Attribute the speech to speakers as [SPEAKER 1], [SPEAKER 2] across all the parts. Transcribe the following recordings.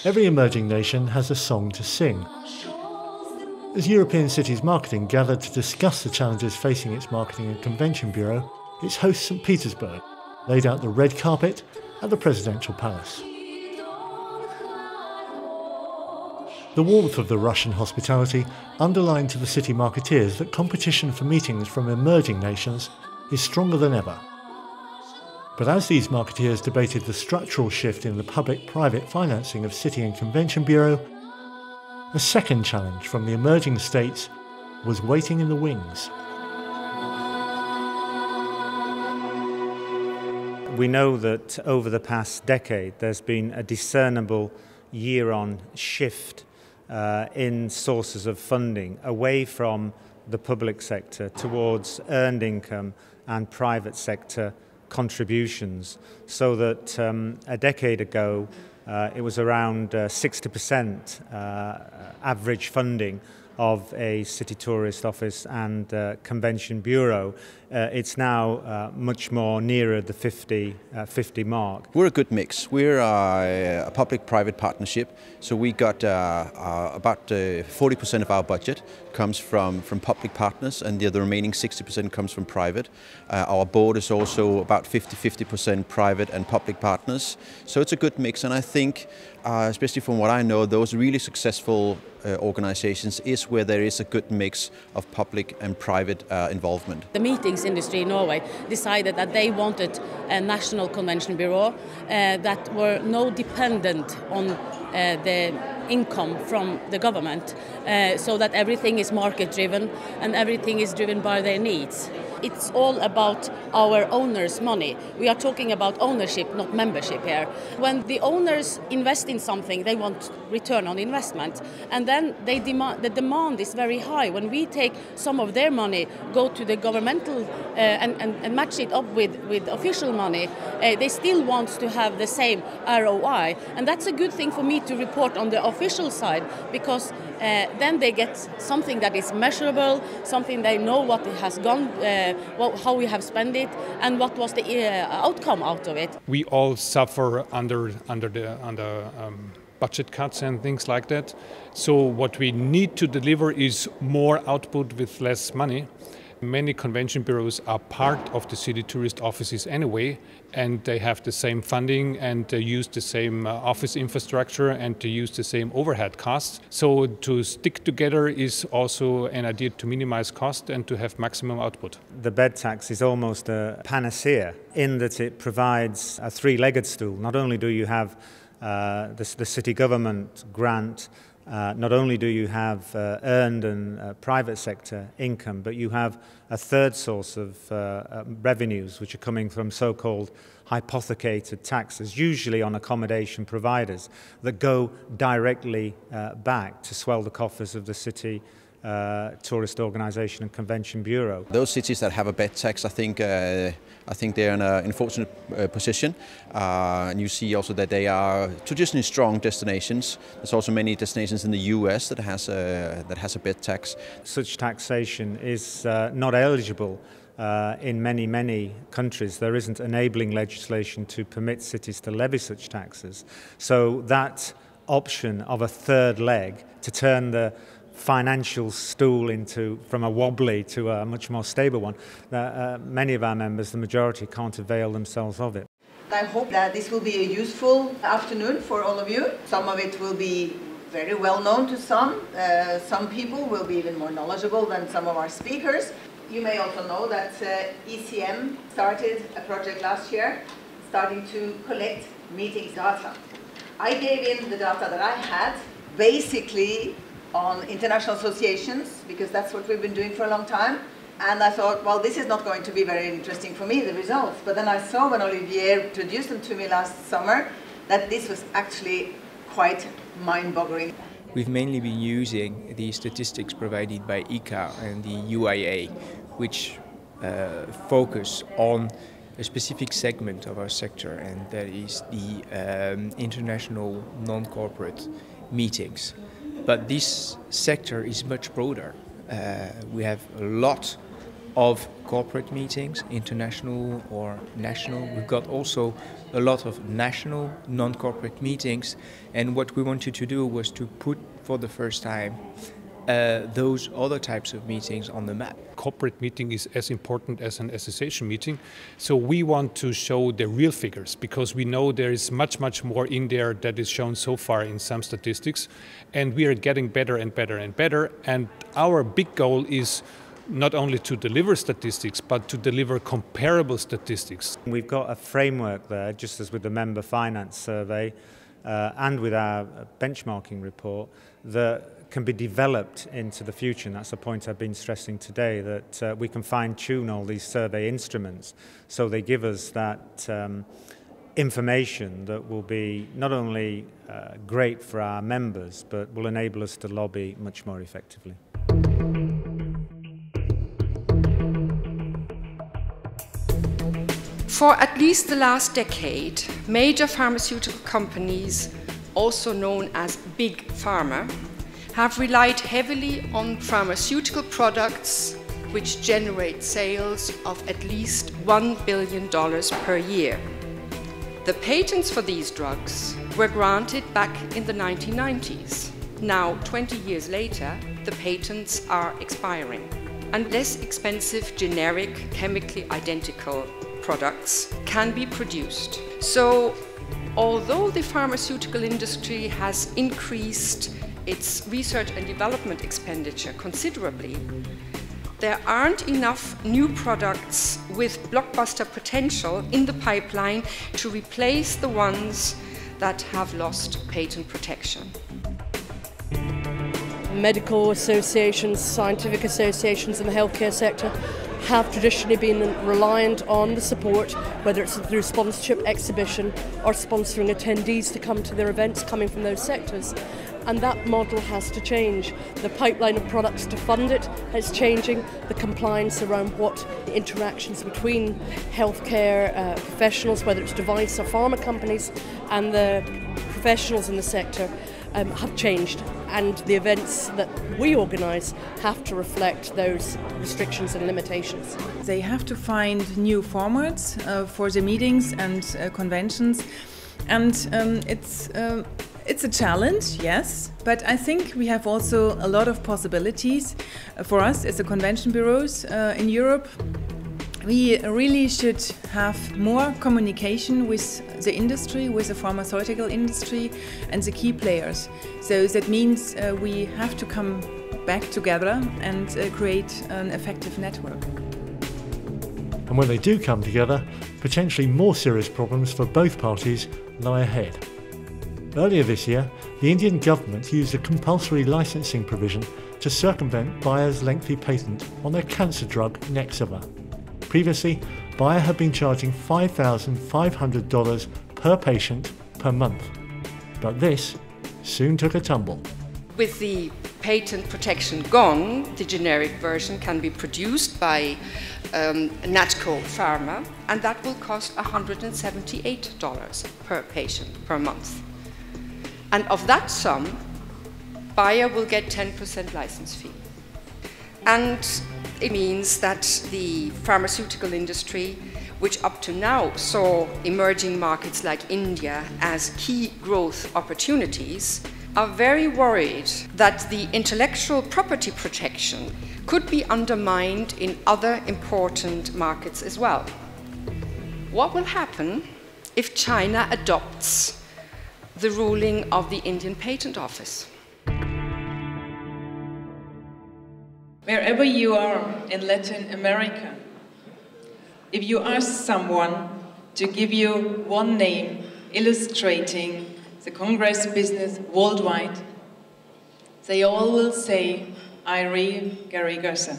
[SPEAKER 1] Every emerging nation has a song to sing. As European Cities Marketing gathered to discuss the challenges facing its Marketing and Convention Bureau, its host St. Petersburg laid out the red carpet at the Presidential Palace. The warmth of the Russian hospitality underlined to the city marketeers that competition for meetings from emerging nations is stronger than ever. But as these marketeers debated the structural shift in the public-private financing of City and Convention Bureau, a second challenge from the emerging states was waiting in the wings.
[SPEAKER 2] We know that over the past decade there's been a discernible year-on shift in sources of funding away from the public sector towards earned income and private sector contributions, so that a decade ago it was around 60% average funding of a city tourist office and convention bureau. It's now much more nearer the 50 mark.
[SPEAKER 3] We're a good mix. We're a public-private partnership, so we got about 40% of our budget comes from public partners, and the remaining 60% comes from private. Our board is also about 50% private and public partners, so it's a good mix. And I think, especially from what I know, those really successful organizations is where there is a good mix of public and private involvement.
[SPEAKER 4] The meetings industry in Norway decided that they wanted a national convention bureau that were no dependent on the income from the government, so that everything is market driven and everything is driven by their needs. It's all about our owners' money. We are talking about ownership, not membership here. When the owners invest in something, they want return on investment, and then the demand is very high. When we take some of their money, go to the governmental and match it up with official money, they still want to have the same ROI, and that's a good thing for me to report on the official side, because then they get something that is measurable, something they know what it has gone, how we have spent it, and what was the outcome out of it.
[SPEAKER 5] We all suffer under budget cuts and things like that. So what we need to deliver is more output with less money. Many convention bureaus are part of the city tourist offices anyway, and they have the same funding, and they use the same office infrastructure, and they use the same overhead costs. So to stick together is also an idea to minimize cost and to have maximum output.
[SPEAKER 2] The bed tax is almost a panacea in that it provides a three-legged stool. Not only do you have the city government grant, not only do you have earned and private sector income, but you have a third source of revenues which are coming from so-called hypothecated taxes, usually on accommodation providers, that go directly back to swell the coffers of the city Tourist Organisation and Convention Bureau.
[SPEAKER 3] Those cities that have a bed tax, I think they're in an unfortunate position, and you see also that they are traditionally strong destinations. There's also many destinations in the US that has a bed tax.
[SPEAKER 2] Such taxation is not eligible in many countries. There isn't enabling legislation to permit cities to levy such taxes. So that option of a third leg to turn the financial stool from a wobbly to a much more stable one, many of our members, the majority, can't avail themselves of it.
[SPEAKER 6] I hope that this will be a useful afternoon for all of you. Some of it will be very well known to some. Some people will be even more knowledgeable than some of our speakers. You may also know that ECM started a project last year, starting to collect meetings data. I gave in the data that I had, basically on international associations, because that's what we've been doing for a long time. And I thought, well, this is not going to be very interesting for me, the results. But then I saw when Olivier introduced them to me last summer that this was actually quite mind-boggling.
[SPEAKER 7] We've mainly been using the statistics provided by ICA and the UIA, which focus on a specific segment of our sector, and that is the international non-corporate meetings. But this sector is much broader. We have a lot of corporate meetings, international or national. We've got also a lot of national non-corporate meetings, and what we wanted to do was to put for the first time those other types of meetings on the map.
[SPEAKER 5] Corporate meeting is as important as an association meeting, so we want to show the real figures, because we know there is much more in there that is shown so far in some statistics, and we are getting better and better and better, and our big goal is not only to deliver statistics, but to deliver comparable statistics.
[SPEAKER 2] We've got a framework there, just as with the member finance survey and with our benchmarking report, that can be developed into the future, and that's a point I've been stressing today, that we can fine-tune all these survey instruments so they give us that information that will be not only great for our members, but will enable us to lobby much more effectively.
[SPEAKER 8] For at least the last decade, major pharmaceutical companies, also known as Big Pharma, have relied heavily on pharmaceutical products which generate sales of at least $1 billion per year. The patents for these drugs were granted back in the 1990s. Now, 20 years later, the patents are expiring, and less expensive generic, chemically identical products can be produced. So, although the pharmaceutical industry has increased its research and development expenditure considerably, there aren't enough new products with blockbuster potential in the pipeline to replace the ones that have lost patent protection.
[SPEAKER 9] Medical associations, scientific associations in the healthcare sector have traditionally been reliant on the support, whether it's through sponsorship, exhibition, or sponsoring attendees to come to their events coming from those sectors. And that model has to change. The pipeline of products to fund it is changing. The compliance around what interactions between healthcare professionals, whether it's device or pharma companies, and the professionals in the sector have changed. And the events that we organise have to reflect those restrictions and limitations.
[SPEAKER 10] They have to find new formats for the meetings and conventions, and it's a challenge, yes, but I think we have also a lot of possibilities for us as a convention bureaus in Europe. We really should have more communication with the industry, with the pharmaceutical industry and the key players. So that means we have to come back together and create an effective network.
[SPEAKER 1] And when they do come together, potentially more serious problems for both parties lie ahead. Earlier this year, the Indian government used a compulsory licensing provision to circumvent Bayer's lengthy patent on their cancer drug Nexiva. Previously, Bayer had been charging $5,500 per patient per month. But this soon took a tumble.
[SPEAKER 8] With the patent protection gone, the generic version can be produced by Natco Pharma, and that will cost $178 per patient per month. And of that sum, Bayer will get 10% license fee. And it means that the pharmaceutical industry, which up to now saw emerging markets like India as key growth opportunities, are very worried that the intellectual property protection could be undermined in other important markets as well. What will happen if China adopts the ruling of the Indian Patent Office?
[SPEAKER 10] Wherever you are in Latin America, if you ask someone to give you one name illustrating the Congress business worldwide, they all will say Irene Garrigasa.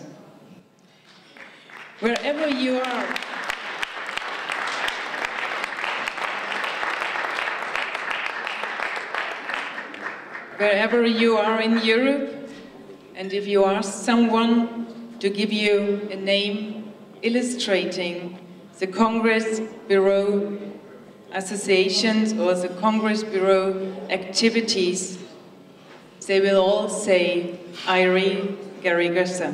[SPEAKER 10] Wherever you are, wherever you are in Europe, and if you ask someone to give you a name illustrating the Congress Bureau associations or the Congress Bureau activities, they will all say Irene Garrigasa.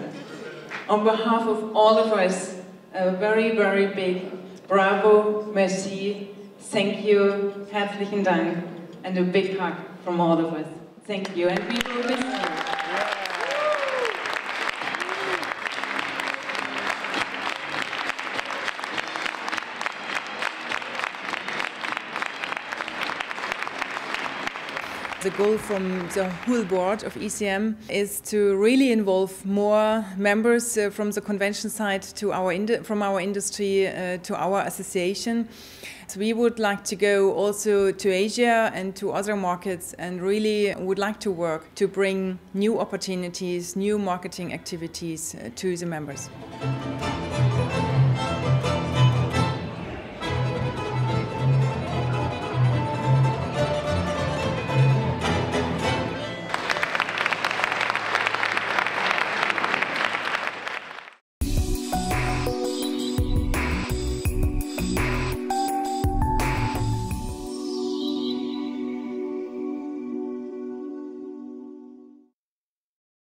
[SPEAKER 11] On behalf of all of us, a very, very big bravo, merci, thank you, herzlichen Dank, and a big hug from all of us. Thank you, and we will miss you. The goal from the whole board of ECM is to really involve more members from the convention side to from our industry to our association. So we would like to go also to Asia and to other markets and really would like to work to bring new opportunities, new marketing activities to the members.